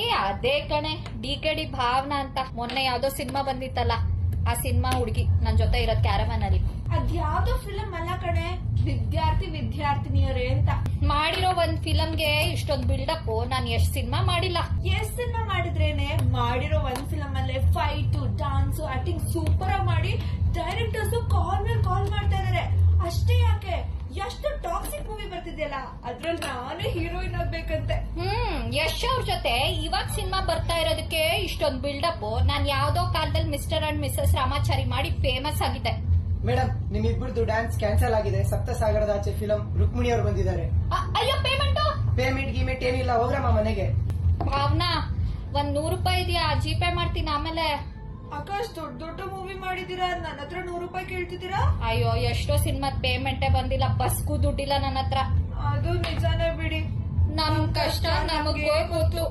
ಏ ಅದೇ ಕಣೆ ಡಿ ಭಾವನಾ ಅಂತ ಮೊನ್ನೆ ಯಾವ್ದೋ ಸಿನಿಮಾ ಬಂದಿತ್ತಲ್ಲ, ಆ ಸಿನಿಮಾ ಹುಡುಗಿ ನನ್ ಜೊತೆ ಇರೋದ್ ಕ್ಯಾರವಾನ್ ಅಲ್ಲಿ. ಅದ್ಯಾವ್ದೋ ಫಿಲಂ ಅಲ್ಲ ಕಣೆ, ವಿದ್ಯಾರ್ಥಿನಿಯರೇ ಅಂತ ಮಾಡಿರೋ ಒಂದ್ ಫಿಲಂಗೆ ಇಷ್ಟೊಂದ್ ಬಿಲ್ಡಪ್ ನಾನ್ ಎಷ್ಟ್ ಸಿನಿಮಾ ಮಾಡಿಲ್ಲ. ಎಷ್ಟ್ ಸಿನಿಮಾ ಮಾಡಿದ್ರೇನೆ ಮಾಡಿರೋ ಒಂದ್ ಫಿಲಂ ಅಲ್ಲೇ ಫೈಟ್, ಡಾನ್ಸ್, ಆಕ್ಟಿಂಗ್ ಸೂಪರ್ ಆಗಿ ಮಾಡಿ ಡೈರೆಕ್ಟರ್ಸ್ ಕಾಲ್ ಮೇಲೆ ಕಾಲ್ ಮಾಡ್ತಾ ಇದಾರೆ. ಅಷ್ಟೇ ಯಾಕೆ, ಎಷ್ಟು ಟಾಕ್ಸಿಕ್ ಮೂವಿ ಬರ್ತಿದ್ಯಲ್ಲ ಅದ್ರಲ್ಲಿ ನಾನೇ ಹೀರೋಯಿನ್ ಆಗ್ಬೇಕಂತೆ. ಯಶ್ ಅವ್ರ ಜೊತೆ ಇವಾಗ ಸಿನಿಮಾ ಬರ್ತಾ ಇರೋದಕ್ಕೆ ಇಷ್ಟೊಂದ್ ಬಿಲ್ಡಪ್. ನಾನ್ ಯಾವ್ದೋ ಕಾಲದಲ್ಲಿ ಮಿಸ್ಟರ್ ಅಂಡ್ ಮಿಸಸ್ ರಾಮಾಚಾರಿ ಮಾಡಿ ಫೇಮಸ್ ಆಗಿದ್ದೆ. ಮೇಡಮ್, ನಿಮ್ಮಿಬ್ಬರದು ಡ್ಯಾನ್ಸ್ ಕ್ಯಾನ್ಸಲ್ ಆಗಿದೆ. ಸಪ್ತಸಾಗರದ ಆಚೆ ಫಿಲಂ ರುಕ್ಮಿಣಿ ಅವರು ಬಂದಿದ್ದಾರೆ. ಅಯ್ಯೋ ಪೇಮೆಂಟ್ ಗೀಮೆಂಟ್ ಏನಿಲ್ಲ, ಹೋಗ್ರಮ್ಮ ಮನೆಗೆ. ಭಾವನಾ, ಒಂದ್ 100 ರೂಪಾಯಿ ಇದೆಯಾ? ಜಿಪೇ ಮಾಡ್ತೀನಿ ಆಮೇಲೆ. ಆಕಾಶ್, ದೊಡ್ಡ ದೊಡ್ಡ ಮೂವಿ ಮಾಡಿದೀರಾ, ನನ್ನ ಹತ್ರ 100 ರೂಪಾಯಿ ಕೇಳ್ತಿದ್ದೀರಾ? ಅಯ್ಯೋ, ಎಷ್ಟೋ ಸಿನಿಮಾದ್ ಪೇಮೆಂಟೇ ಬಂದಿಲ್ಲ, ಬಸ್ಗೂ ದುಡ್ಡಿಲ್ಲ ನನ್ನ ಹತ್ರ. ಅದು ನಿಜಾನೇ ಬಿಡಿ. ನಮ್ ಕಷ್ಟ ನಮಗ್ ಗೊತ್ತು.